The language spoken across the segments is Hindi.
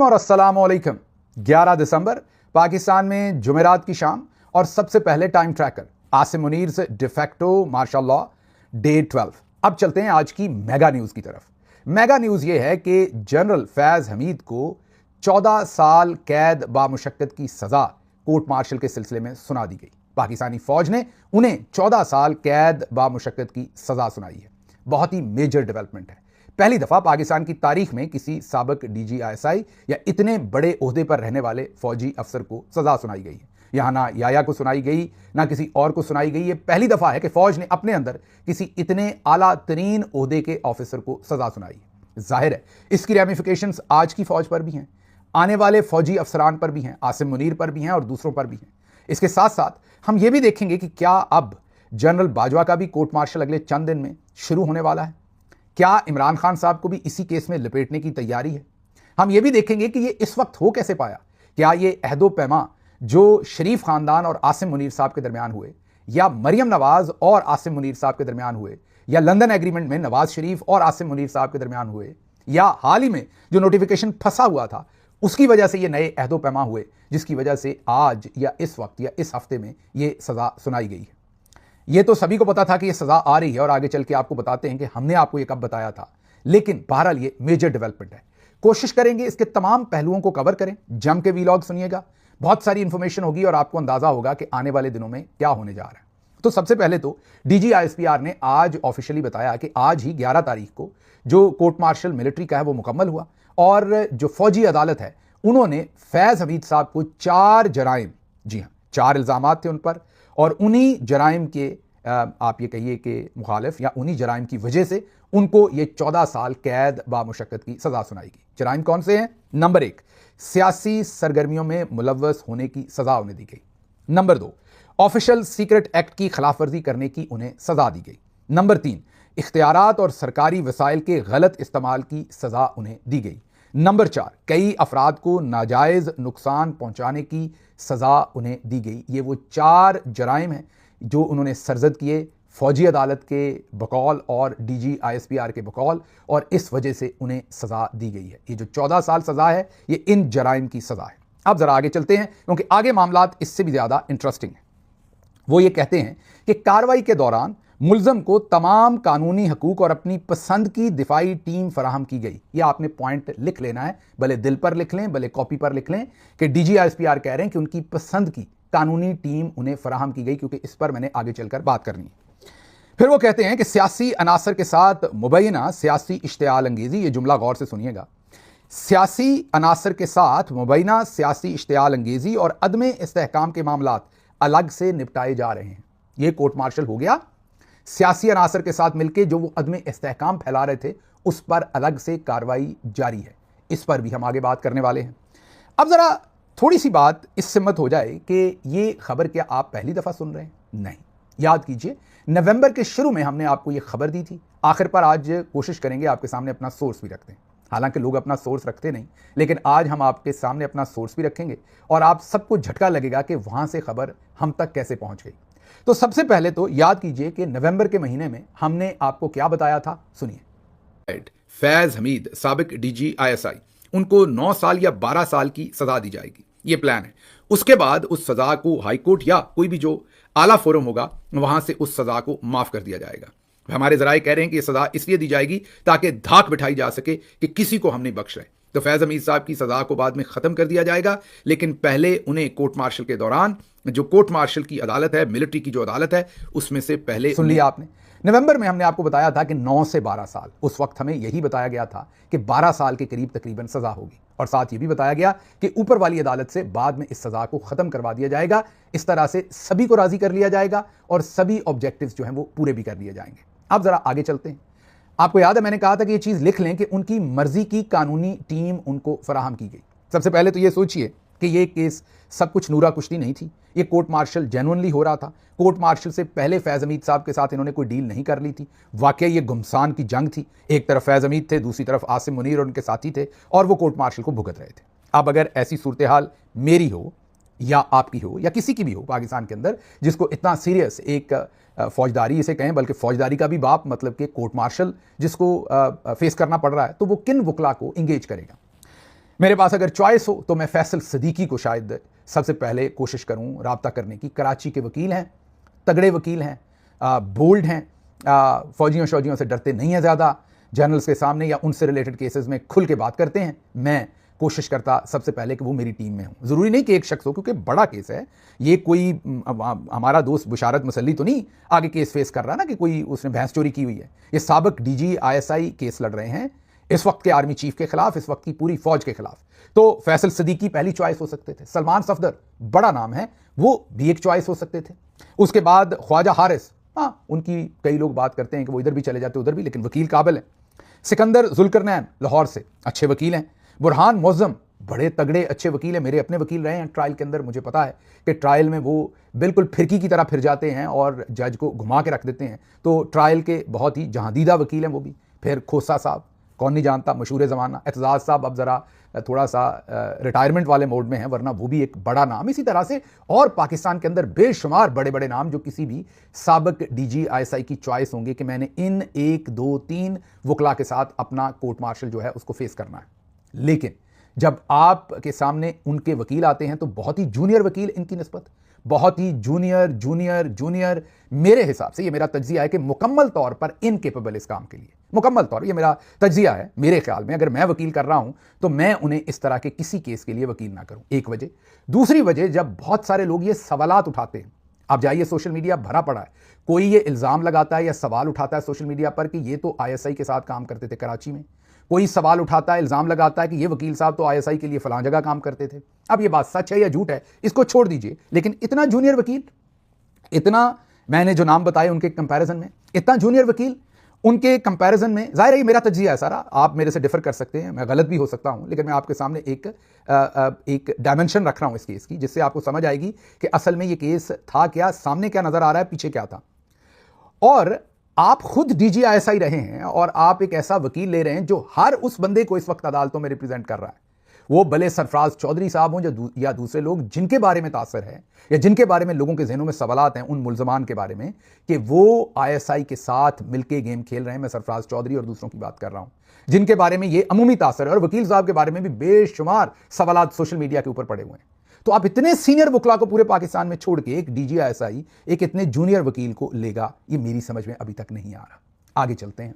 तस्लीम और अस्सलामुअलैकुम। 11 दिसंबर पाकिस्तान में जुमेरात की शाम और सबसे पहले टाइम ट्रैकर आसिम मुनीर से डिफेक्टो मार्शल लॉ डे 12। अब चलते हैं आज की मेगा न्यूज की तरफ। मेगा न्यूज यह है कि जनरल फैज हमीद को 14 साल कैद बामुशक्कत की सजा कोर्ट मार्शल के सिलसिले में सुना दी गई। पाकिस्तानी फौज ने उन्हें 14 साल कैद बामुशक्कत की सजा सुनाई है। बहुत ही मेजर डेवलपमेंट है। पहली दफा पाकिस्तान की तारीख में किसी साबिक DGISI या इतने बड़े ओहदे पर रहने वाले फौजी अफसर को सजा सुनाई गई है। यहां ना याया को सुनाई गई ना किसी और को सुनाई गई। यह पहली दफा है कि फौज ने अपने अंदर किसी इतने आला तरीन ओहदे के ऑफिसर को सजा सुनाई है। जाहिर है इसकी रेमिफिकेशंस आज की फौज पर भी हैं, आने वाले फौजी अफसरान पर भी हैं, आसिम मुनीर पर भी हैं और दूसरों पर भी हैं। इसके साथ साथ हम यह भी देखेंगे कि क्या अब जनरल बाजवा का भी कोर्ट मार्शल अगले चंद दिन में शुरू होने वाला है। क्या इमरान खान साहब को भी इसी केस में लपेटने की तैयारी है। हम यह भी देखेंगे कि यह इस वक्त हो कैसे पाया। क्या यह अहदो पैमा जो शरीफ खानदान और आसिम मुनीर साहब के दरमियान हुए, या मरियम नवाज और आसिम मुनीर साहब के दरमियान हुए, या लंदन एग्रीमेंट में नवाज शरीफ और आसिम मुनीर साहब के दरमियान हुए, या हाल ही में जो नोटिफिकेशन फंसा हुआ था उसकी वजह से ये नए अहदो पैमा हुए जिसकी वजह से आज या इस वक्त या इस हफ्ते में ये सजा सुनाई गई है। ये तो सभी को पता था कि ये सजा आ रही है और आगे चल के आपको बताते हैं कि हमने आपको ये कब बताया था। लेकिन बहरहाल ये मेजर डेवलपमेंट है। कोशिश करेंगे इसके तमाम पहलुओं को कवर करें। जम के वीलॉग सुनिएगा, बहुत सारी इंफॉर्मेशन होगी और आपको अंदाजा होगा कि आने वाले दिनों में क्या होने जा रहा है। तो सबसे पहले तो DGISPR ने आज ऑफिशियली बताया कि आज ही 11 तारीख को जो कोर्ट मार्शल मिलिट्री का है वो मुकम्मल हुआ और जो फौजी अदालत है उन्होंने फैज हमीद साहब को 4 जराइम, जी हाँ 4 इल्जामात थे उन पर, और उन्हीं जराइम के आप ये कहिए कि मुखालिफ या उन्हीं जराइम की वजह से उनको ये 14 साल कैद बामुशक्कत की सजा सुनाएगी। जराइम कौन से हैं? नंबर 1, सियासी सरगर्मियों में मुलव्वस होने की सजा उन्हें दी गई। नंबर 2, ऑफिशियल सीक्रेट एक्ट की खिलाफवर्जी करने की उन्हें सजा दी गई। नंबर 3, इख्तियारात और सरकारी वसाइल के गलत इस्तेमाल की सजा उन्हें दी गई। नंबर 4, कई अफराद को नाजायज नुकसान पहुंचाने की सजा उन्हें दी गई। ये वो 4 जराइम हैं जो उन्होंने सरजद किए फौजी अदालत के बकौल और DGISPR के बकौल, और इस वजह से उन्हें सजा दी गई है। ये जो 14 साल सजा है ये इन जराइम की सजा है। अब जरा आगे चलते हैं क्योंकि आगे मामलात इससे भी ज्यादा इंटरेस्टिंग है। वो ये कहते हैं कि कार्रवाई के दौरान मुल्ज़म को तमाम कानूनी हकूक और अपनी पसंद की दिफाई टीम फराहम की गई। यह आपने पॉइंट लिख लेना है, भले दिल पर लिख लें भले कॉपी पर लिख लें कि DGISPR कह रहे हैं कि उनकी पसंद की कानूनी टीम उन्हें फराहम की गई, क्योंकि इस पर मैंने आगे चलकर बात करनी है। फिर वो कहते हैं कि सियासी अनासर के साथ मुबैना सियासी इश्तिआल अंगेजी, ये जुमला गौर से सुनिएगा, सियासी अनासर के साथ मुबैना सियासी इश्तिआल अंगेजी और अदम इस्तेहकाम के मामलात अलग से निपटाए जा रहे हैं। ये कोर्ट मार्शल हो गया। सियासी अनासर के साथ मिलकर जो वो अदम इस्तेहकाम फैला रहे थे उस पर अलग से कार्रवाई जारी है। इस पर भी हम आगे बात करने वाले हैं। अब जरा थोड़ी सी बात इससे मत हो जाए कि ये खबर क्या आप पहली दफा सुन रहे हैं। नहीं, याद कीजिए नवंबर के शुरू में हमने आपको ये खबर दी थी। आखिर पर आज कोशिश करेंगे आपके सामने अपना सोर्स भी रखते हैं। हालांकि लोग अपना सोर्स रखते नहीं, लेकिन आज हम आपके सामने अपना सोर्स भी रखेंगे और आप सबको झटका लगेगा कि वहां से खबर हम तक कैसे पहुंच गई। तो सबसे पहले तो याद कीजिए कि नवंबर के महीने में हमने आपको क्या बताया था, सुनिए। फैज हमीद साबिक DGISI, उनको 9 साल या 12 साल की सजा दी जाएगी, ये प्लान है। उसके बाद उस सजा को हाईकोर्ट या कोई भी जो आला फोरम होगा वहां से उस सजा को माफ कर दिया जाएगा। हमारे जराए कह रहे हैं कि यह सजा इसलिए दी जाएगी ताकि धाक बिठाई जा सके कि किसी को हम नहीं बख्श रहे। तो फैज हमीद साहब की सजा को बाद में खत्म कर दिया जाएगा, लेकिन पहले उन्हें कोर्ट मार्शल के दौरान जो कोर्ट मार्शल की अदालत है, मिलिट्री की जो अदालत है, उसमें से पहले सुन लिया आपने। नवंबर में हमने आपको बताया था कि 9 से 12 साल, उस वक्त हमें यही बताया गया था कि 12 साल के करीब तकरीबन सजा होगी, और साथ ये भी बताया गया कि ऊपर वाली अदालत से बाद में इस सजा को खत्म करवा दिया जाएगा। इस तरह से सभी को राजी कर लिया जाएगा और सभी ऑब्जेक्टिव्स जो हैं वो पूरे भी कर लिए जाएंगे। अब जरा आगे चलते हैं। आपको याद है मैंने कहा था कि ये चीज लिख लें कि उनकी मर्जी की कानूनी टीम उनको फराहम की गई। सबसे पहले तो ये सोचिए कि ये केस सब कुछ नूरा कुश्ती नहीं थी। ये कोर्ट मार्शल जेन्युइनली हो रहा था। कोर्ट मार्शल से पहले फैज हमीद साहब के साथ इन्होंने कोई डील नहीं कर ली थी। वाकई ये गुमसान की जंग थी। एक तरफ फैज हमीद थे, दूसरी तरफ आसिम मुनीर और उनके साथी थे, और वो कोर्ट मार्शल को भुगत रहे थे। अब अगर ऐसी सूरत हाल मेरी हो या आपकी हो या किसी की भी हो पाकिस्तान के अंदर, जिसको इतना सीरियस एक फौजदारी इसे कहें, बल्कि फौजदारी का भी बाप मतलब कि कोर्ट मार्शल जिसको फेस करना पड़ रहा है, तो वो किन वकला को इंगेज करेगा। मेरे पास अगर चॉइस हो तो मैं फैसल सदीकी को शायद सबसे पहले कोशिश करूं राब्ता करने की। कराची के वकील हैं, तगड़े वकील हैं, बोल्ड हैं, फौजियों शौजियों से डरते नहीं हैं, ज़्यादा जर्नल्स के सामने या उनसे रिलेटेड केसेस में खुल के बात करते हैं। मैं कोशिश करता सबसे पहले कि वो मेरी टीम में हो। ज़रूरी नहीं कि एक शख्स हो, क्योंकि बड़ा केस है ये। कोई हमारा दोस्त बुशारत मुसल्ली तो नहीं आगे केस फेस कर रहा ना कि कोई उसने भैंस चोरी की हुई है। ये साबिक DG ISI केस लड़ रहे हैं इस वक्त के आर्मी चीफ के खिलाफ, इस वक्त की पूरी फौज के खिलाफ। तो फैसल सदीकी पहली चॉइस हो सकते थे। सलमान सफदर बड़ा नाम है, वो भी एक चॉइस हो सकते थे। उसके बाद ख्वाजा हारिस, हाँ उनकी कई लोग बात करते हैं कि वो इधर भी चले जाते उधर भी, लेकिन वकील काबिल है। सिकंदर जुल्करनैन लाहौर से अच्छे वकील हैं। बुरहान मुअज़्ज़म बड़े तगड़े अच्छे वकील हैं, मेरे अपने वकील रहे हैं ट्रायल के अंदर। मुझे पता है कि ट्रायल में वो बिल्कुल फिरकी की तरह फिर जाते हैं और जज को घुमा के रख देते हैं। तो ट्रायल के बहुत ही जहांदीदा वकील हैं वो भी। फिर खोसा साहब, कौन नहीं जानता, मशहूर ज़माना। एतजाज़ साहब अब ज़रा थोड़ा सा रिटायरमेंट वाले मोड में हैं, वरना वो भी एक बड़ा नाम। इसी तरह से और पाकिस्तान के अंदर बेशुमार बड़े बड़े नाम जो किसी भी साबिक DG ISI की चॉइस होंगे कि मैंने इन 1 2 3 वकला के साथ अपना कोर्ट मार्शल जो है उसको फेस करना है। लेकिन जब आपके सामने उनके वकील आते हैं तो बहुत ही जूनियर वकील, इनकी निस्बत बहुत ही जूनियर जूनियर जूनियर मेरे हिसाब से, ये मेरा तज्जिया है कि मुकम्मल तौर पर इनकेपेबल इस काम के लिए। मुकम्मल तौर, ये मेरा तज्जिया है। मेरे ख्याल में अगर मैं वकील कर रहा हूं तो मैं उन्हें इस तरह के किसी केस के लिए वकील ना करूं। एक वजह। दूसरी वजह, जब बहुत सारे लोग ये सवालात उठाते हैं, आप जाइए सोशल मीडिया भरा पड़ा है, कोई ये इल्ज़ाम लगाता है या सवाल उठाता है सोशल मीडिया पर कि ये तो ISI के साथ काम करते थे कराची में। कोई सवाल उठाता है, इल्ज़ाम लगाता है कि ये वकील साहब तो ISI के लिए फलां जगह काम करते थे। अब ये बात सच है या झूठ है इसको छोड़ दीजिए, लेकिन इतना जूनियर वकील, इतना मैंने जो नाम बताए उनके कंपैरिजन में, इतना जूनियर वकील उनके कंपैरिजन में, जाहिर है ये मेरा तज्जिया है सारा, आप मेरे से डिफर कर सकते हैं, मैं गलत भी हो सकता हूं, लेकिन मैं आपके सामने एक डायमेंशन रख रहा हूं इस केस की, जिससे आपको समझ आएगी कि असल में ये केस था क्या, सामने क्या नजर आ रहा है, पीछे क्या था। और आप खुद DG ISI रहे हैं और आप एक ऐसा वकील ले रहे हैं जो हर उस बंदे को इस वक्त अदालतों में रिप्रेजेंट कर रहा है। वो भले सरफराज चौधरी साहब हों या दूसरे लोग जिनके बारे में तासर है या जिनके बारे में लोगों के जहनों में सवालात हैं, उन मुल्ज़मान के बारे में कि वो ISI के साथ मिलके गेम खेल रहे हैं। मैं सरफराज चौधरी और दूसरों की बात कर रहा हूं जिनके बारे में ये अमूमी तासर है, और वकील साहब के बारे में भी बेशुमार सवालात सोशल मीडिया के ऊपर पड़े हुए हैं। तो आप इतने सीनियर वकला को पूरे पाकिस्तान में छोड़ के एक DG ISI एक इतने जूनियर वकील को लेगा, ये मेरी समझ में अभी तक नहीं आ रहा। आगे चलते हैं,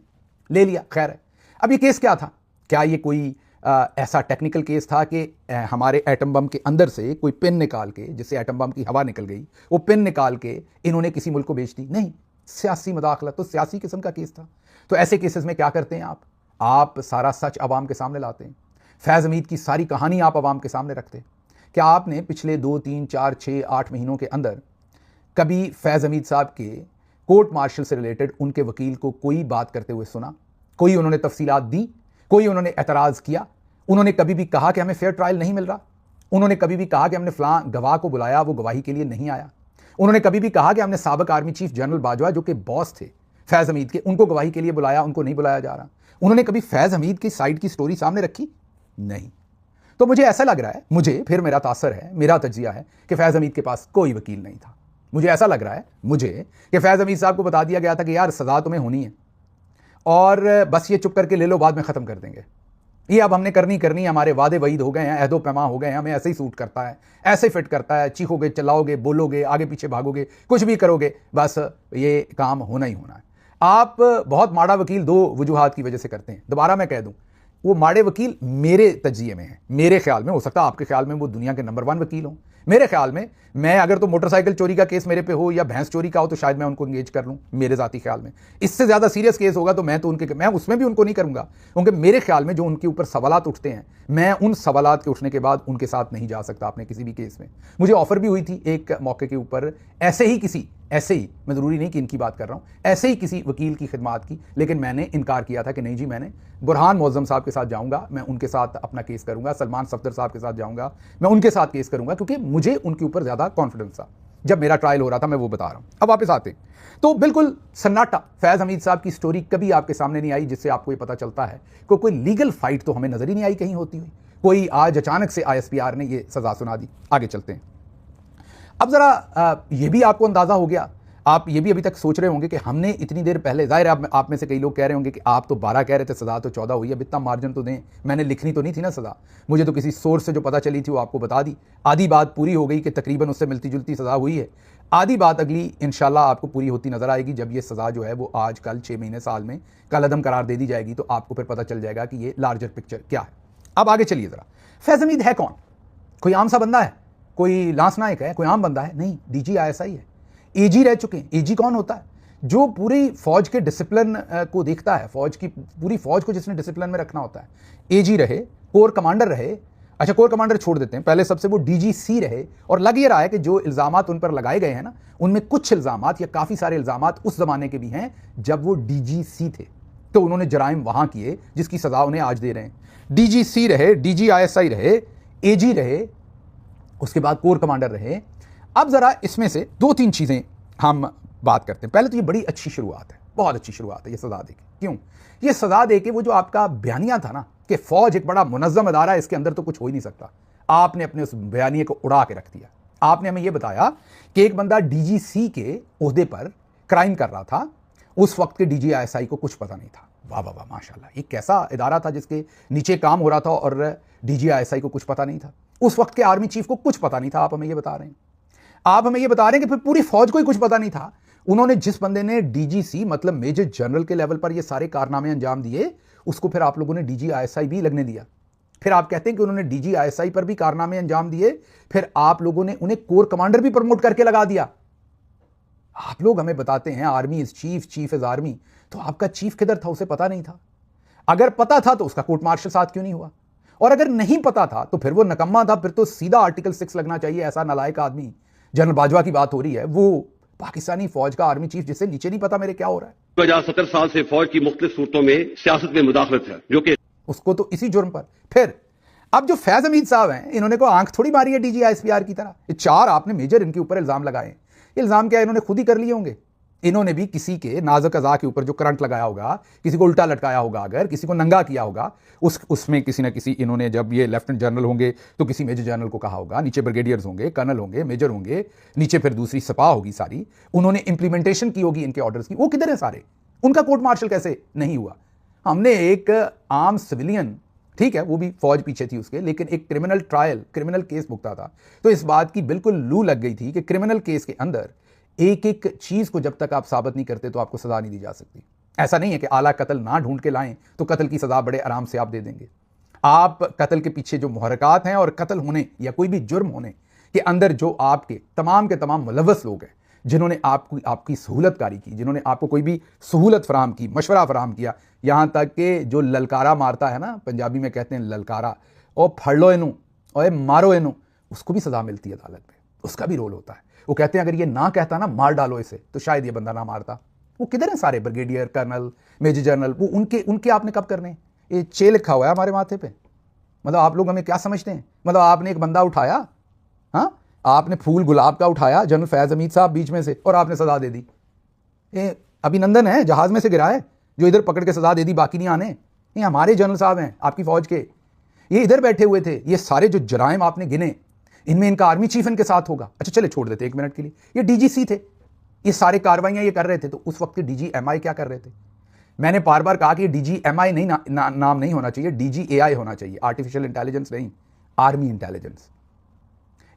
ले लिया, खैर है। अब ये केस क्या था? क्या ये कोई ऐसा टेक्निकल केस था कि हमारे एटम बम के अंदर से कोई पिन निकाल के, जिससे एटम बम की हवा निकल गई, वो पिन निकाल के इन्होंने किसी मुल्क को बेच दी? नहीं, सियासी मुदाखलत, तो सियासी किस्म का केस था। तो ऐसे केसेस में क्या करते हैं आप सारा सच आवाम के सामने लाते हैं। फैज़ हमीद की सारी कहानी आप आवाम के सामने रखते हैं। क्या आपने पिछले 2 3 4 6 8 महीनों के अंदर कभी फैज़ हमीद साहब के कोर्ट मार्शल से रिलेटेड उनके वकील को कोई बात करते हुए सुना? कोई उन्होंने तफसीलात दी? कोई उन्होंने एतराज़ किया? उन्होंने कभी भी कहा कि हमें फेयर ट्रायल नहीं मिल रहा? उन्होंने कभी भी कहा कि हमने फलां गवाह को बुलाया, वो गवाही के लिए नहीं आया? उन्होंने कभी भी कहा कि हमने साबिक आर्मी चीफ जनरल बाजवा जो कि बॉस थे फैज़ हमीद के, उनको गवाही के लिए बुलाया, उनको नहीं बुलाया जा रहा? उन्होंने कभी फैज़ हमीद की साइड की स्टोरी सामने रखी? नहीं। तो मुझे ऐसा लग रहा है, मुझे फिर मेरा तासर है, मेरा तज्जिया है कि फैज़ हमीद के पास कोई वकील नहीं था। मुझे ऐसा लग रहा है कि फैज़ हमीद साहब को बता दिया गया था कि यार सज़ा तुम्हें होनी है और बस ये चुप करके ले लो, बाद में ख़त्म कर देंगे, ये अब हमने करनी, हमारे वादे वईद हो गए हैं, अहदो पैमा हो गए हैं, हमें ऐसे ही सूट करता है, ऐसे फिट करता है, चीखोगे, चिल्लाओगे, बोलोगे, आगे पीछे भागोगे, कुछ भी करोगे, बस ये काम होना ही होना है। आप बहुत माड़ा वकील 2 वजूहात की वजह से करते हैं। दोबारा मैं कह दूं, वो माड़े वकील मेरे तज्जिए में है, मेरे ख्याल में, हो सकता है आपके ख्याल में वो दुनिया के नंबर 1 वकील हों। मेरे ख्याल में, मैं अगर तो मोटरसाइकिल चोरी का केस मेरे पे हो या भैंस चोरी का हो तो शायद मैं उनको एंगेज कर लूं, मेरे जाती ख्याल में। इससे ज़्यादा सीरियस केस होगा तो मैं उसमें भी उनको नहीं करूंगा, क्योंकि मेरे ख्याल में जो उनके ऊपर सवालात उठते हैं, मैं उन सवालात के उठने के बाद उनके साथ नहीं जा सकता अपने किसी भी केस में। मुझे ऑफर भी हुई थी एक मौके के ऊपर ऐसे ही, मैं ज़रूरी नहीं कि इनकी बात कर रहा हूँ, ऐसे ही किसी वकील की खिदमात की, लेकिन मैंने इनकार किया था कि नहीं जी, मैंने बुरहान मुअज़्ज़म साहब के साथ जाऊँगा, मैं उनके साथ अपना केस करूँगा, सलमान सफदर साहब के साथ जाऊँगा, मैं उनके साथ केस करूँगा, क्योंकि मुझे उनके ऊपर ज़्यादा कॉन्फिडेंस था। जब मेरा ट्रायल हो रहा था, मैं वो बता रहा हूँ। अब वापस आते तो बिल्कुल सन्नाटा, फैज़ हमीद साहब की स्टोरी कभी आपके सामने नहीं आई, जिससे आपको ये पता चलता है कि कोई लीगल फाइट तो हमें नज़र ही नहीं आई कहीं होती हुई। कोई आज अचानक से ISPR ने ये सज़ा सुना दी। आगे चलते हैं। अब ज़रा ये भी आपको अंदाज़ा हो गया आप ये भी अभी तक सोच रहे होंगे कि हमने इतनी देर पहले, जाहिर है आप में से कई लोग कह रहे होंगे कि आप तो 12 कह रहे थे, सज़ा तो 14 हुई, अब इतना मार्जिन तो दें, मैंने लिखनी तो नहीं थी ना सज़ा, मुझे तो किसी सोर्स से जो पता चली थी वो आपको बता दी। आधी बात पूरी हो गई कि तकरीबन उससे मिलती जुलती सज़ा हुई है, आधी बात अगली इंशाल्लाह आपको पूरी होती नजर आएगी जब ये सज़ा जो है वो आज कल 6 महीने साल में कल अदम करार दे दी जाएगी, तो आपको फिर पता चल जाएगा कि ये लार्जर पिक्चर क्या है। अब आगे चलिए ज़रा, फैज़ हमीद है कौन? कोई आम सा बंदा है, कोई लांस नायक है, कोई आम बंदा है? नहीं, डीजी ISI है, एजी रह चुके हैं। एजी कौन होता है? जो पूरी फौज के डिसिप्लिन को देखता है, फौज की पूरी फौज को जिसने डिसिप्लिन में रखना होता है। एजी रहे, कोर कमांडर रहे, अच्छा कोर कमांडर छोड़ देते हैं, पहले सबसे वो DGC रहे। और लग ये रहा है कि जो इल्जामात उन पर लगाए गए हैं ना, उनमें कुछ इल्जामात या काफी सारे इल्जामात उस जमाने के भी हैं जब वो DGC थे, तो उन्होंने जराइम वहां किए जिसकी सजा उन्हें आज दे रहे हैं। DGC रहे, DG ISI रहे, एजी रहे, उसके बाद कोर कमांडर रहे। अब जरा इसमें से 2-3 चीजें हम बात करते हैं। पहले तो ये बड़ी अच्छी शुरुआत है, बहुत अच्छी शुरुआत है ये सजा देके। क्यों? ये सजा देके वो जो आपका बयानिया था ना कि फौज एक बड़ा मुनज़्ज़म अदारा है, इसके अंदर तो कुछ हो ही नहीं सकता, आपने अपने उस बयानिए को उड़ा के रख दिया। आपने हमें यह बताया कि एक बंदा DGC के ओहदे पर क्राइम कर रहा था, उस वक्त के DG ISI को कुछ पता नहीं था। वाह वाह वाह, माशाल्लाह, ये कैसा इदारा था जिसके नीचे काम हो रहा था और DG ISI को कुछ पता नहीं था। उस वक्त के आर्मी चीफ को कुछ पता नहीं था, आप हमें ये बता रहे हैं। आप हमें ये बता रहे हैं कि फिर पूरी फौज को ही कुछ पता नहीं था। उन्होंने, जिस बंदे ने DGC मतलब मेजर जनरल के लेवल पर ये सारे कारनामे अंजाम दिए, उसको फिर आप लोगों ने DG ISI भी लगने दिया। फिर आप कहते हैं कि उन्होंने DG ISI पर भी कारनामे अंजाम दिए, फिर आप लोगों ने उन्हें कोर कमांडर भी प्रमोट करके लगा दिया। आप लोग हमें बताते हैं army is chief, chief is army, तो आपका चीफ किधर था? उसे पता नहीं था। अगर पता था तो उसका कोर्ट मार्शल साथ क्यों नहीं हुआ? और अगर नहीं पता था तो फिर वो नकम्मा था, फिर तो सीधा आर्टिकल 6 लगना चाहिए। ऐसा नालायक आदमी, जनरल बाजवा की बात हो रही है, वो पाकिस्तानी फौज का आर्मी चीफ जिससे नीचे नहीं पता मेरे क्या हो रहा है। 2017 साल से फौज की मुख्तलिफ सूरतों में सियासत में मुदाखलत है, जो कि उसको तो इसी जुर्म पर। फिर अब जो फैज हमीद साहब हैं, इन्होंने को आंख थोड़ी मारी है DG ISPR की तरह। ये 4 आपने मेजर इनके ऊपर इल्जाम लगाए। इल्जाम क्या है? इन्होंने खुद ही कर लिए होंगे। इन्होंने भी किसी के नाजुक अज़ा के ऊपर जो करंट लगाया होगा, किसी को उल्टा लटकाया होगा, अगर किसी को नंगा किया होगा, उसमें किसी ना किसी, इन्होंने जब ये लेफ्टिनेंट जनरल होंगे तो किसी मेजर जनरल को कहा होगा, नीचे ब्रिगेडियर्स होंगे, कर्नल होंगे, मेजर होंगे, नीचे फिर दूसरी सपा होगी सारी, उन्होंने इंप्लीमेंटेशन की होगी इनके ऑर्डर्स की। वो किधर है सारे? उनका कोर्ट मार्शल कैसे नहीं हुआ? हमने एक आम सिविलियन, ठीक है वो भी फौज पीछे थी उसके, लेकिन एक क्रिमिनल ट्रायल, क्रिमिनल केस भुगता था, तो इस बात की बिल्कुल लू लग गई थी कि क्रिमिनल केस के अंदर एक एक चीज को जब तक आप साबित नहीं करते तो आपको सजा नहीं दी जा सकती। ऐसा नहीं है कि आला कत्ल ना ढूंढ के लाएं तो कत्ल की सजा बड़े आराम से आप दे देंगे। आप कत्ल के पीछे जो मुहर्रकात हैं और कत्ल होने या कोई भी जुर्म होने के अंदर जो आपके तमाम मुलव्वस लोग हैं, जिन्होंने आपकी सहूलतकारी की, जिन्होंने आपको कोई भी सहूलत फराम की, मशवरा फराम किया, यहां तक कि जो ललकारा मारता है ना, पंजाबी में कहते हैं ललकारा, और फड़ लो इनू और मारो इनू, उसको भी सजा मिलती है अदालत में, उसका भी रोल होता है। वो कहते हैं अगर ये ना कहता ना मार डालो इसे, तो शायद ये बंदा ना मारता। वो किधर है सारे ब्रिगेडियर, कर्नल, मेजर जनरल? वो उनके आपने कब करने? ये चे लिखा हुआ है हमारे माथे पे। मतलब आप लोग हमें क्या समझते हैं? मतलब आपने एक बंदा उठाया, हाँ, आपने फूल गुलाब का उठाया, जनरल फैज हमीद साहब बीच में से, और आपने सजा दे दी। ये अभिनंदन है, जहाज में से गिरा है जो इधर पकड़ के सजा दे दी, बाकी नहीं आने। ये हमारे जनरल साहब हैं आपकी फौज के, ये इधर बैठे हुए थे। ये सारे जो जराइम आपने गिने, इनमें इनका आर्मी चीफ इनके साथ होगा। अच्छा चले छोड़ देते 1 मिनट के लिए, ये DGC थे, ये सारे कार्रवाइयां ये कर रहे थे, तो उस वक्त के DG-MI क्या कर रहे थे? मैंने बार बार कहा कि DG-MI नहीं नाम नहीं होना चाहिए, DG-AI होना चाहिए। आर्टिफिशियल इंटेलिजेंस नहीं, आर्मी इंटेलिजेंस।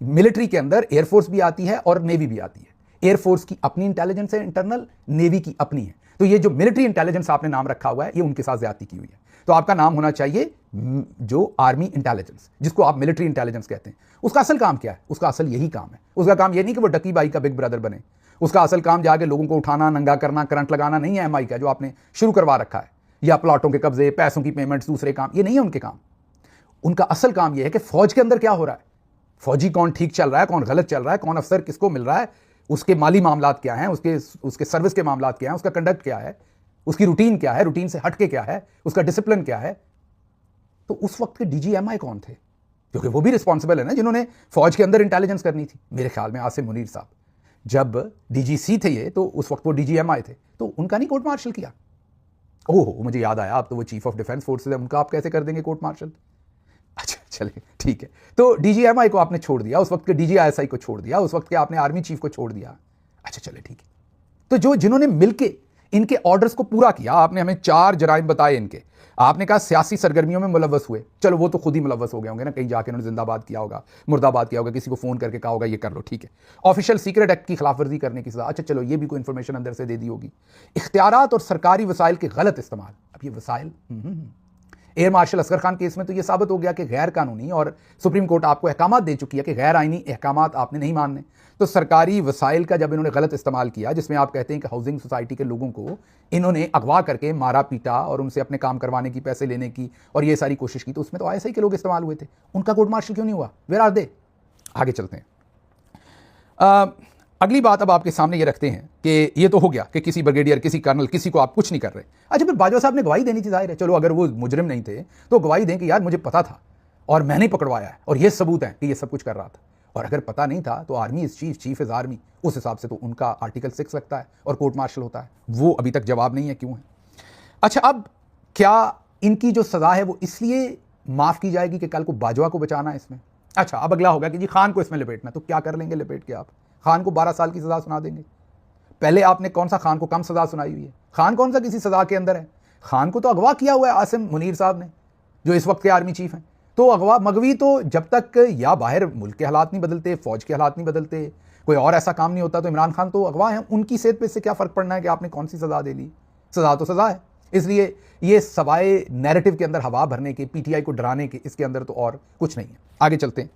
मिलिट्री के अंदर एयरफोर्स भी आती है और नेवी भी आती है। एयरफोर्स की अपनी इंटेलिजेंस है इंटरनल, नेवी की अपनी है। तो ये जो मिलिट्री इंटेलिजेंस आपने नाम रखा हुआ है, ये उनके साथ ज्यादती की हुई है। तो आपका नाम होना चाहिए जो आर्मी इंटेलिजेंस, जिसको आप मिलिट्री इंटेलिजेंस कहते हैं। उसका असल काम क्या है? उसका असल यही काम है। उसका काम ये नहीं कि वो डकी बाई का बिग ब्रदर बने। उसका असल काम जाके लोगों को उठाना, नंगा करना, करंट लगाना नहीं है MI का, जो आपने शुरू करवा रखा है, या प्लॉटों के कब्जे, पैसों की पेमेंट्स, दूसरे काम, ये नहीं है उनके काम। उनका असल काम यह है कि फौज के अंदर क्या हो रहा है, फौजी कौन ठीक चल रहा है, कौन गलत चल रहा है, कौन अफसर किसको मिल रहा है, उसके माली मामलात क्या हैं, उसके सर्विस के मामलात क्या हैं, उसका कंडक्ट क्या है, उसकी रूटीन क्या है, रूटीन से हटके क्या है, उसका डिसिप्लिन क्या है। तो उस वक्त के DG-MI कौन थे? क्योंकि वो भी रिस्पॉन्सिबल है ना, जिन्होंने फौज के अंदर इंटेलिजेंस करनी थी। मेरे ख्याल में आसिम मुनीर साहब जब DGC थे ये, तो उस वक्त वो DG-MI थे, तो उनका नहीं कोर्ट मार्शल किया? ओहो, मुझे याद आया, अब तो वो चीफ ऑफ डिफेंस फोर्सेज है, उनका आप कैसे कर देंगे कोर्ट मार्शल? अच्छा चलिए ठीक है। तो DG-MI को आपने छोड़ दिया, उस वक्त के DG ISI को छोड़ दिया, उस वक्त के आपने आर्मी चीफ को छोड़ दिया। अच्छा चले ठीक है, तो जो जिन्होंने मिलके इनके ऑर्डर्स को पूरा किया, आपने हमें 4 जराइम बताए इनके, आपने कहा सियासी सरगर्मियों में मुलव्वस हुए, चलो वो तो खुद ही मुलव्वस हो गए होंगे ना, कहीं जाके उन्होंने जिंदाबाद किया होगा, मुर्दाबाद किया होगा, किसी को फोन करके कहा होगा ये कर लो, ठीक है। ऑफिशियल सीक्रेट एक्ट की खिलाफवर्जी करने की सजा, अच्छा चलो ये भी कोई इंफॉर्मेशन अंदर से दे दी होगी। इख्तियारात और सरकारी वसाइल के गलत इस्तेमाल, अब ये वसाइल air marshal Asghar Khan case में तो ये साबित हो गया कि गैर कानूनी, और सुप्रीम कोर्ट आपको अहकामात दे चुकी है कि गैर आईनी अहकामात आपने नहीं मानने। तो सरकारी वसाइल का जब इन्होंने गलत इस्तेमाल किया, जिसमें आप कहते हैं कि हाउसिंग सोसाइटी के लोगों को इन्होंने अगवा करके मारा पीटा और उनसे अपने काम करवाने की, पैसे लेने की और ये सारी कोशिश की, तो उसमें तो ISI के लोग इस्तेमाल हुए थे। उनका कोर्ट मार्शल क्यों नहीं हुआ? Where are they? आगे चलते हैं। अगली बात अब आपके सामने ये रखते हैं कि ये तो हो गया कि किसी ब्रिगेडियर, किसी कर्नल, किसी को आप कुछ नहीं कर रहे। अच्छा, फिर बाजवा साहब ने गवाही देनी थी, जाहिर है। चलो अगर वो मुजरिम नहीं थे तो गवाही दें कि यार मुझे पता था और मैंने ही पकड़वाया है और ये सबूत है कि ये सब कुछ कर रहा था। और अगर पता नहीं था तो army is chief, chief is army, उस हिसाब से तो उनका आर्टिकल 6 लगता है और कोर्ट मार्शल होता है। वो अभी तक जवाब नहीं है, क्यों है? अच्छा, अब क्या इनकी जो सजा है वो इसलिए माफ की जाएगी कि कल को बाजवा को बचाना है इसमें? अच्छा, अब अगला होगा कि जी खान को इसमें लपेटना, तो क्या कर लेंगे लपेट के आप? खान को 12 साल की सजा सुना देंगे? पहले आपने कौन सा खान को कम सजा सुनाई हुई है? खान कौन सा किसी सजा के अंदर है? खान को तो अगवा किया हुआ है आसिम मुनीर साहब ने, जो इस वक्त के आर्मी चीफ हैं। तो अगवा मगवी तो जब तक या बाहर मुल्क के हालात नहीं बदलते, फौज के हालात नहीं बदलते, कोई और ऐसा काम नहीं होता, तो इमरान खान तो अगवा है। उनकी सेहत पे इससे क्या फर्क पड़ना है कि आपने कौन सी सजा दे ली? सजा तो सजा है। इसलिए ये सवाए नैरेटिव के अंदर हवा भरने के, PTI को डराने के, इसके अंदर तो और कुछ नहीं है। आगे चलते हैं।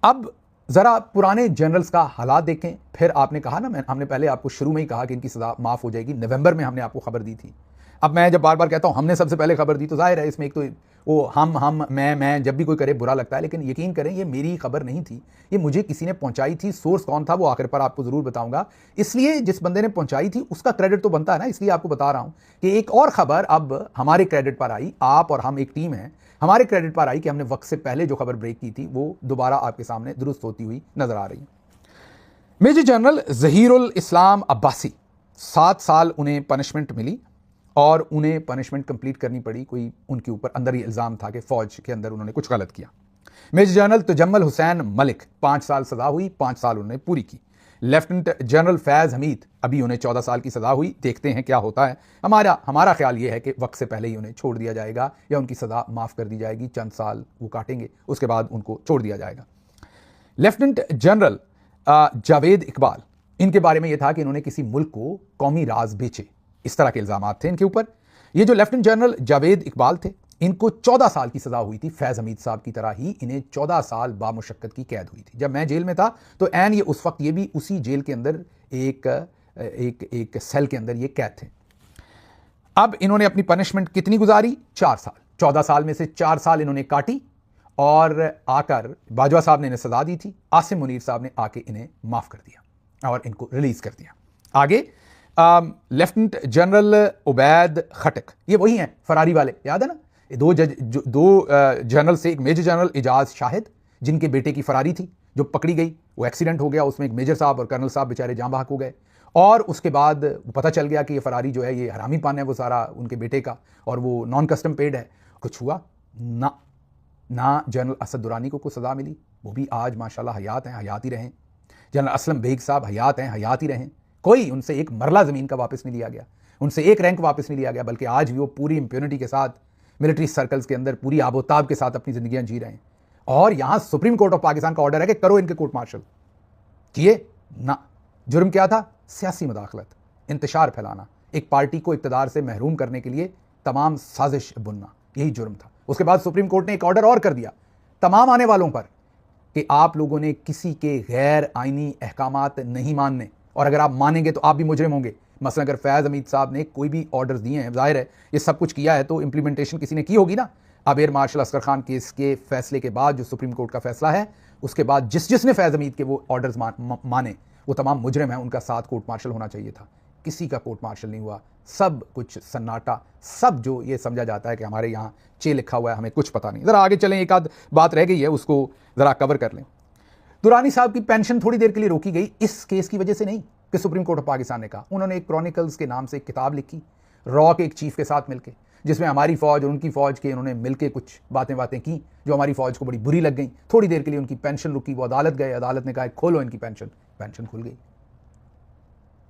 अब जरा पुराने जनरल्स का हालात देखें। फिर आपने कहा ना, हमने पहले आपको शुरू में ही कहा कि इनकी सजा माफ हो जाएगी, नवंबर में हमने आपको खबर दी थी। अब मैं जब बार बार कहता हूं हमने सबसे पहले खबर दी, तो जाहिर है इसमें एक तो वो हम मैं जब भी कोई करे बुरा लगता है, लेकिन यकीन करें ये मेरी खबर नहीं थी, ये मुझे किसी ने पहुंचाई थी। सोर्स कौन था वो आखिर पर आपको जरूर बताऊंगा। इसलिए जिस बंदे ने पहुंचाई थी उसका क्रेडिट तो बनता है ना, इसलिए आपको बता रहा हूं कि एक और खबर अब हमारे क्रेडिट पर आई। आप और हम एक टीम है, हमारे क्रेडिट पर आई कि हमने वक्त से पहले जो खबर ब्रेक की थी वो दोबारा आपके सामने दुरुस्त होती हुई नजर आ रही है। मेजर जनरल जहीरुल इस्लाम अब्बासी, 7 साल उन्हें पनिशमेंट मिली और उन्हें पनिशमेंट कंप्लीट करनी पड़ी। कोई उनके ऊपर अंदर ही इल्ज़ाम था कि फौज के अंदर उन्होंने कुछ गलत किया। मेजर जनरल तजम्मल हुसैन मलिक, 5 साल सजा हुई, 5 साल उन्होंने पूरी की। लेफ्टिनेंट जनरल फैज़ हमीद, अभी उन्हें 14 साल की सजा हुई। देखते हैं क्या होता है। हमारा ख्याल यह है कि वक्त से पहले ही उन्हें छोड़ दिया जाएगा या उनकी सजा माफ़ कर दी जाएगी। चंद साल वो काटेंगे, उसके बाद उनको छोड़ दिया जाएगा। लेफ्टिनेंट जनरल जावेद इकबाल, इनके बारे में यह था कि इन्होंने किसी मुल्क को कौमी राज बेचे, इस तरह के इल्जाम थे इनके ऊपर। ये जो लेफ्टिनेंट जनरल जावेद इकबाल थे, इनको 14 साल की सजा हुई थी। फैज़ हमीद साहब की तरह ही इन्हें 14 साल बामुशक्कत की कैद हुई थी। जब मैं जेल में था तो एन ये उस वक्त ये भी उसी जेल के अंदर एक सेल के अंदर ये कैद थे। अब इन्होंने अपनी पनिशमेंट कितनी गुजारी? 4 साल। 14 साल में से 4 साल इन्होंने काटी और आकर बाजवा साहब ने इन्हें सजा दी थी। आसिम मुनीर साहब ने आके इन्हें माफ कर दिया और इनको रिलीज कर दिया। आगे लेफ्टिनेंट जनरल उबैद खटक, ये वही हैं फरारी वाले, याद है ना? दो जनरल से एक मेजर जनरल इजाज शाहिद, जिनके बेटे की फरारी थी जो पकड़ी गई, वो एक्सीडेंट हो गया, उसमें एक मेजर साहब और कर्नल साहब बेचारे जान बहक हो गए। और उसके बाद पता चल गया कि ये फरारी जो है ये हरामी पान है वो सारा उनके बेटे का, और वो नॉन कस्टम पेड है। कुछ हुआ ना जनरल असद दुरानी को सज़ा मिली, वो भी आज माशाल्लाह हयात हैं, हयात ही रहें। जनरल असलम बेग साहब हयात हैं, हयात ही रहें। कोई उनसे एक मरला ज़मीन का वापस नहीं लिया गया, उनसे एक रैंक वापस नहीं लिया गया, बल्कि आज भी वो पूरी इम्प्यूनिटी के साथ मिलिट्री सर्कल्स के अंदर पूरी आबोताब के साथ अपनी ज़िंदगियां जी रहे हैं। और यहाँ सुप्रीम कोर्ट ऑफ पाकिस्तान का ऑर्डर है कि करो इनके कोर्ट मार्शल। किए ना। जुर्म क्या था? सियासी मुदाखलत, इंतशार फैलाना, एक पार्टी को इक़्तिदार से महरूम करने के लिए तमाम साजिश बुनना, यही जुर्म था। उसके बाद सुप्रीम कोर्ट ने एक ऑर्डर और कर दिया तमाम आने वालों पर कि आप लोगों ने किसी के गैर आईनी अहकामात नहीं मानने, और अगर आप मानेंगे तो आप भी मुजरिम होंगे। मसलन अगर फैज़ हमीद साहब ने कोई भी ऑर्डर्स दिए हैं, जाहिर है ये सब कुछ किया है तो इंप्लीमेंटेशन किसी ने की होगी ना। अब air marshal Asghar Khan case के फैसले के बाद जो सुप्रीम कोर्ट का फैसला है, उसके बाद जिसने फैज़ हमीद के वो ऑर्डर्स माने वो तमाम मुजरिम हैं, उनका साथ कोर्ट मार्शल होना चाहिए था। किसी का कोर्ट मार्शल नहीं हुआ, सब कुछ सन्नाटा। सब जो ये समझा जाता है कि हमारे यहाँ चे लिखा हुआ है, हमें कुछ पता नहीं। ज़रा आगे चलें, एक आध बात रह गई है उसको ज़रा कवर कर लें। दुरानी साहब की पेंशन थोड़ी देर के लिए रोकी गई इस केस की वजह से नहीं कि सुप्रीम कोर्ट ऑफ पाकिस्तान ने कहा। उन्होंने एक क्रॉनिकल्स के नाम से एक किताब लिखी रॉ के एक चीफ के साथ मिलकर, जिसमें हमारी फौज और उनकी फौज के उन्होंने मिलकर कुछ बातें की जो हमारी फौज को बड़ी बुरी लग गई। थोड़ी देर के लिए उनकी पेंशन रुकी, वो अदालत गए, अदालत ने कहा खोलो इनकी पेंशन खुल गई।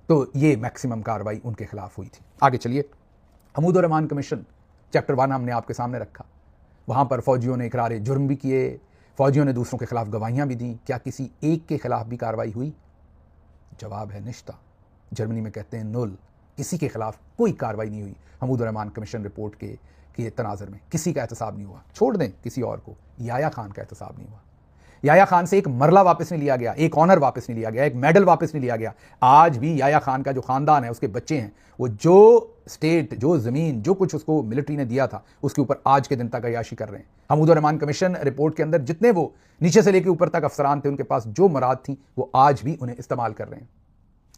तो ये मैक्सिमम कार्रवाई उनके खिलाफ हुई थी। आगे चलिए, हमूद रहमान कमीशन चैप्टर 1 हमने आपके सामने रखा। वहाँ पर फौजियों ने इकरार जुर्म भी किए, फौजियों ने दूसरों के खिलाफ गवाहियाँ भी दी। क्या किसी एक के खिलाफ भी कार्रवाई हुई? जवाब है निश्ता। जर्मनी में कहते हैं नुल, किसी के खिलाफ कोई कार्रवाई नहीं हुई। हमूद रहमान कमीशन रिपोर्ट के तनाजर में किसी का एहतसाब नहीं हुआ। छोड़ दें किसी और को, याया खान का एहतसाब नहीं हुआ। याया खान से एक मरला वापस नहीं लिया गया, एक ऑनर वापस नहीं लिया गया, एक मेडल वापस नहीं लिया गया। आज भी याया खान का जो खानदान है, उसके बच्चे हैं, वो जो स्टेट, जो ज़मीन, जो कुछ उसको मिलिट्री ने दिया था, उसके ऊपर आज के दिन तक अय्याशी कर रहे हैं। हमूद रहमान कमीशन रिपोर्ट के अंदर जितने वो नीचे से लेकर ऊपर तक अफसरान थे, उनके पास जो मुराद थी वो आज भी उन्हें इस्तेमाल कर रहे हैं।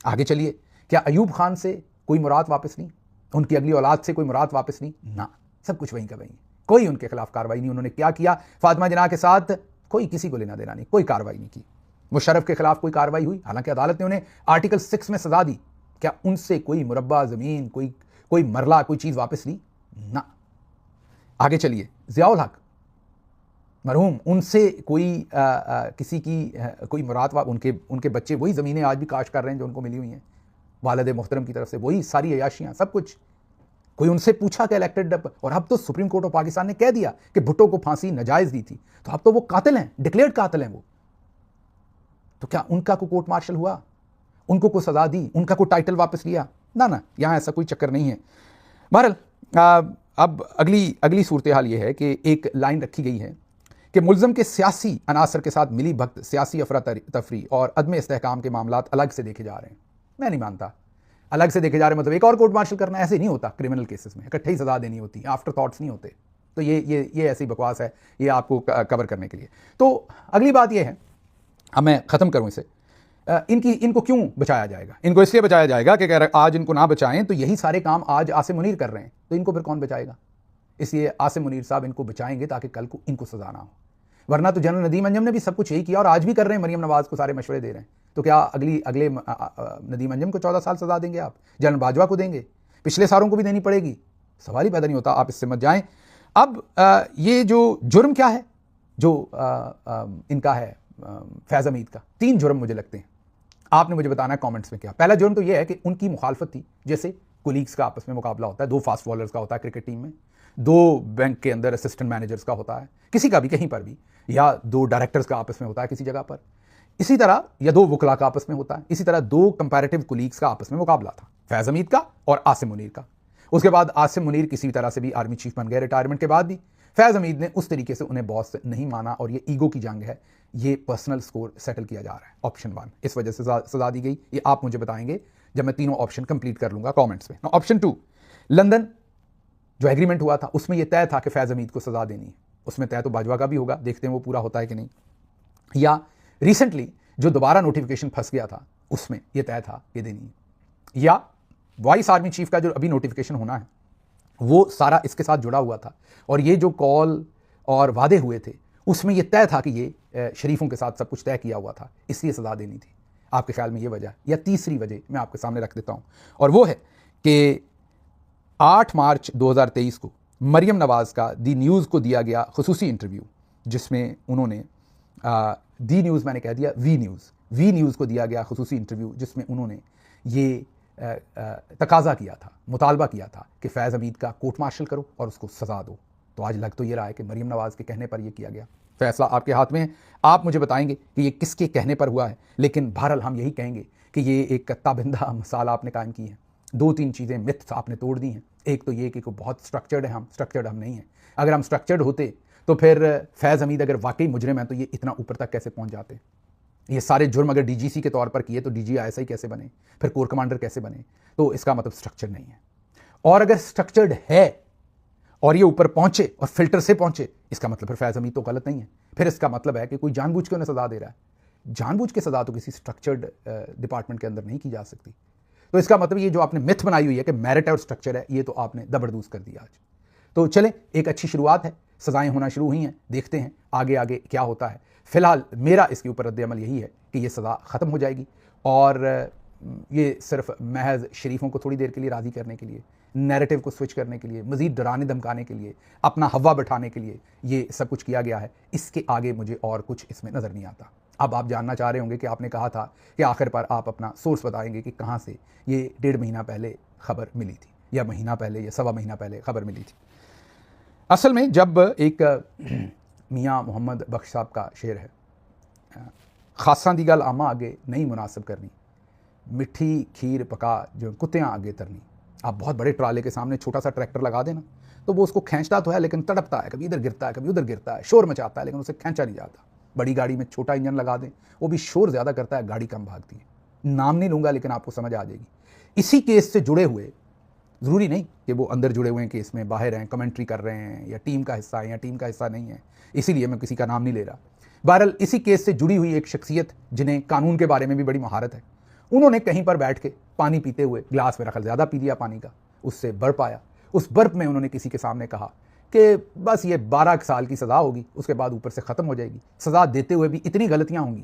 आगे चलिए, क्या अयूब खान से कोई मुराद वापस नहीं? उनकी अगली औलाद से कोई मुराद वापस नहीं? ना, सब कुछ वहीं का वहीं। कोई उनके खिलाफ कार्रवाई नहीं। उन्होंने क्या किया? फातिमा जिन्ना के साथ कोई किसी को लेना देना नहीं, कोई कार्रवाई नहीं की। मुशर्रफ के खिलाफ कोई कार्रवाई हुई? हालांकि अदालत ने उन्हें आर्टिकल 6 में सजा दी। क्या उनसे कोई मुरब्बा ज़मीन, कोई मरला, कोई चीज़ वापस ली? ना। आगे चलिए, ज़ियाउल हक मरहूम, उनसे कोई किसी की कोई मुराद, उनके बच्चे वही ज़मीनें आज भी काश कर रहे हैं जो उनको मिली हुई हैं वालिद मोहतरम की तरफ से, वही सारी अयाशियाँ, सब कुछ। कोई उनसे पूछा कि इलेक्टेड? और अब तो सुप्रीम कोर्ट ऑफ पाकिस्तान ने कह दिया कि भुट्टो को फांसी नाजायज़ दी थी, तो अब तो वो कातिल हैं, डिक्लेयर्ड कातिल हैं वो। तो क्या उनका कोई कोर्ट मार्शल हुआ? उनको कोई सजा दी? उनका कोई टाइटल वापस लिया? ना ना, यहाँ ऐसा कोई चक्कर नहीं है। बहरहाल अब अगली सूरत हाल ये है कि एक लाइन रखी गई है कि मुल्ज़म के सियासी अनासर के साथ मिली भगत, सियासी अफरा तफरी और अदम इस्तेहकाम के मामलात अलग से देखे जा रहे हैं। मैं नहीं मानता अलग से देखे जा रहे मतलब एक और कोर्ट मार्शल करना, ऐसे नहीं होता। क्रिमिनल केसेस में इकट्ठे ही सजा देनी होती, आफ्टर थॉट्स नहीं होते। तो ये ऐसी बकवास है, ये आपको कवर करने के लिए। तो अगली बात ये है, अब मैं ख़त्म करूँ इसे, इनको क्यों बचाया जाएगा? इनको इसलिए बचाया जाएगा कि अगर आज इनको ना बचाएं तो यही सारे काम आज आसिम मुनीर कर रहे हैं, तो इनको फिर कौन बचाएगा? इसलिए आसिम मुनीर साहब इनको बचाएंगे ताकि कल को इनको सजा ना हो। वरना तो जनरल नदीम अंजम ने भी सब कुछ यही किया और आज भी कर रहे हैं, मरीम नवाज को सारे मशवरे दे रहे हैं। तो क्या अगले नदीम अंजम को 14 साल सजा देंगे आप? जनरल बाजवा को देंगे? पिछले सारों को भी देनी पड़ेगी? सवाल ही पैदा नहीं होता। आप इससे मत जाएं। अब ये जो जुर्म क्या है जो इनका है फैज़ हमीद का, 3 जुर्म मुझे लगते हैं। आपने मुझे बताना है कमेंट्स में क्या। पहला जुर्म तो ये है कि उनकी मुखालफत थी, जैसे कोलीग्स का आपस में मुकाबला होता है, 2 फास्ट बॉलर्स का होता है क्रिकेट टीम में, 2 बैंक के अंदर असिस्टेंट मैनेजर्स का होता है, किसी का भी कहीं पर भी, या 2 डायरेक्टर्स का आपस में होता है किसी जगह पर, इसी तरह, या 2 वकला का आपस में होता है। इसी तरह 2 कंपैरेटिव कोलीग्स का आपस में मुकाबला था, फैज़ हमीद का और आसिम मुनीर का। उसके बाद आसिम मुनीर किसी तरह से भी आर्मी चीफ बन गए रिटायरमेंट के बाद भी। फैज़ हमीद ने उस तरीके से उन्हें बॉस नहीं माना और ये ईगो की जंग है, ये पर्सनल स्कोर सेटल किया जा रहा है। ऑप्शन 1 इस वजह से सजा दी गई, ये आप मुझे बताएंगे जब मैं तीनों ऑप्शन कंप्लीट कर लूंगा कमेंट्स में। ऑप्शन 2, लंदन जो एग्रीमेंट हुआ था उसमें यह तय था कि फैज़ हमीद को सजा देनी है। उसमें तय तो बाजवा का भी होगा, देखते हैं वो पूरा होता है कि नहीं। या रिसेंटली जो दोबारा नोटिफिकेशन फंस गया था उसमें यह तय था कि देनी है। या वाइस आर्मी चीफ का जो अभी नोटिफिकेशन होना है वो सारा इसके साथ जुड़ा हुआ था और ये जो कॉल और वादे हुए थे उसमें यह तय था कि ये शरीफों के साथ सब कुछ तय किया हुआ था, इसलिए सजा देनी थी। आपके ख्याल में ये वजह? या तीसरी वजह मैं आपके सामने रख देता हूं, और वो है कि 8 मार्च 2023 को मरियम नवाज़ का दी न्यूज़ को दिया गया खुसूसी इंटरव्यू, जिसमें उन्होंने दी न्यूज़, मैंने कह दिया वी न्यूज़ को दिया गया खुसूसी इंटरव्यू, जिसमें उन्होंने ये तकाजा किया था, मुतालबा किया था कि फैज़ हमीद का कोर्ट मार्शल करो और उसको सज़ा दो। तो आज लग तो ये रहा है कि मरियम नवाज़ के कहने पर यह किया गया। फैसला आपके हाथ में है, आप मुझे बताएंगे कि ये किसके कहने पर हुआ है। लेकिन बहरहाल हम यही कहेंगे कि ये एक ताबिंदा मिसाल आपने कायम की है। 2-3 चीज़ें मिथ्स आपने तोड़ दी हैं। एक तो ये कि बहुत स्ट्रक्चर्ड है, स्ट्रक्चर्ड हम नहीं हैं। अगर हम स्ट्रक्चर्ड होते तो फिर फैज़ हमीद अगर वाकई मुजरिम है तो ये इतना ऊपर तक कैसे पहुँच जाते? ये सारे जुर्म अगर DGC के तौर पर किए तो DGISI कैसे बने, फिर कोर कमांडर कैसे बने? तो इसका मतलब स्ट्रक्चर नहीं है। और अगर स्ट्रक्चर्ड है और ये ऊपर पहुंचे और फिल्टर से पहुंचे, इसका मतलब फिर फैज़ हमीद तो गलत नहीं है। फिर इसका मतलब है कि कोई जानबूझ के उन्हें सजा दे रहा है। जानबूझ के सजा तो किसी स्ट्रक्चर्ड डिपार्टमेंट के अंदर नहीं की जा सकती। तो इसका मतलब ये जो आपने मिथ बनाई हुई है कि मेरिट और स्ट्रक्चर है, ये तो आपने दबरदूज कर दिया आज। तो चलें, एक अच्छी शुरुआत है, सजाएं होना शुरू हुई हैं, देखते हैं आगे आगे क्या होता है। फिलहाल मेरा इसके ऊपर रद्द-ए-अमल यही है कि ये सज़ा ख़त्म हो जाएगी और ये सिर्फ महज शरीफों को थोड़ी देर के लिए राज़ी करने के लिए, नैरेटिव को स्विच करने के लिए, मज़ीद डराने धमकाने के लिए, अपना हवा बैठाने के लिए ये सब कुछ किया गया है। इसके आगे मुझे और कुछ इसमें नज़र नहीं आता। अब आप जानना चाह रहे होंगे कि आपने कहा था कि आखिर पर आप अपना सोर्स बताएंगे कि कहाँ से ये 1.5 महीना पहले खबर मिली थी, या महीना पहले या सवा महीना पहले खबर मिली थी। असल में जब एक मियाँ मोहम्मद बख्श साहब का शेर है, खासां दी गल आमा आगे नहीं मुनासिब करनी, मिठी खीर पका जो कुत्तियाँ आगे तरनी। आप बहुत बड़े ट्राले के सामने छोटा सा ट्रैक्टर लगा देना तो वो उसको खींचता तो है लेकिन तड़पता है, कभी इधर गिरता है कभी उधर गिरता है, शोर मचाता है लेकिन उसे खींचा नहीं जाता। बड़ी गाड़ी में छोटा इंजन लगा दें, वो भी शोर ज़्यादा करता है, गाड़ी कम भागती है। नाम नहीं लूँगा लेकिन आपको समझ आ जाएगी। इसी केस से जुड़े हुए, ज़रूरी नहीं कि वो अंदर जुड़े हुए हैं केस में, बाहर हैं, कमेंट्री कर रहे हैं, या टीम का हिस्सा है या टीम का हिस्सा नहीं है, इसीलिए मैं किसी का नाम नहीं ले रहा। बहरहाल इसी केस से जुड़ी हुई एक शख्सियत जिन्हें कानून के बारे में भी बड़ी महारत है, उन्होंने कहीं पर बैठ के पानी पीते हुए ग्लास में रखा, ज़्यादा पी लिया पानी का, उससे बर्फ आया। उस बर्फ में उन्होंने किसी के सामने कहा कि बस ये 12 साल की सज़ा होगी, उसके बाद ऊपर से ख़त्म हो जाएगी। सज़ा देते हुए भी इतनी गलतियाँ होंगी,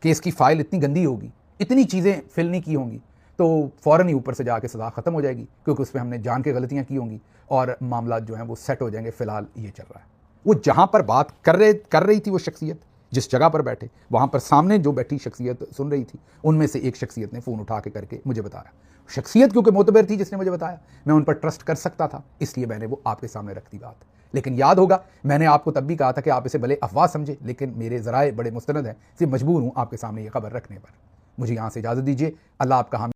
केस की फ़ाइल इतनी गंदी होगी, इतनी चीज़ें फिल नहीं की होंगी, तो फ़ौरन ही ऊपर से जाके सज़ा ख़त्म हो जाएगी, क्योंकि उस पर हमने जान के गलतियाँ की होंगी और मामला जो हैं वो सेट हो जाएंगे। फ़िलहाल ये चल रहा है। वो जहाँ पर बात कर रही थी वो शख्सियत, जिस जगह पर बैठे, वहाँ पर सामने जो बैठी शख्सियत सुन रही थी, उनमें से एक शख्सियत ने फ़ोन उठा के करके मुझे बताया। शख्सियत क्योंकि मोतबर थी जिसने मुझे बताया, मैं उन पर ट्रस्ट कर सकता था, इसलिए मैंने वो आपके सामने रख दी बात। लेकिन याद होगा मैंने आपको तब भी कहा था कि आप इसे भले अफवाह समझे, लेकिन मेरे ज़राए बड़े मुस्तनद हैं, इसलिए मजबूर हूँ आपके सामने ये खबर रखने पर। मुझे यहाँ से इजाज़त दीजिए। अल्लाह आपका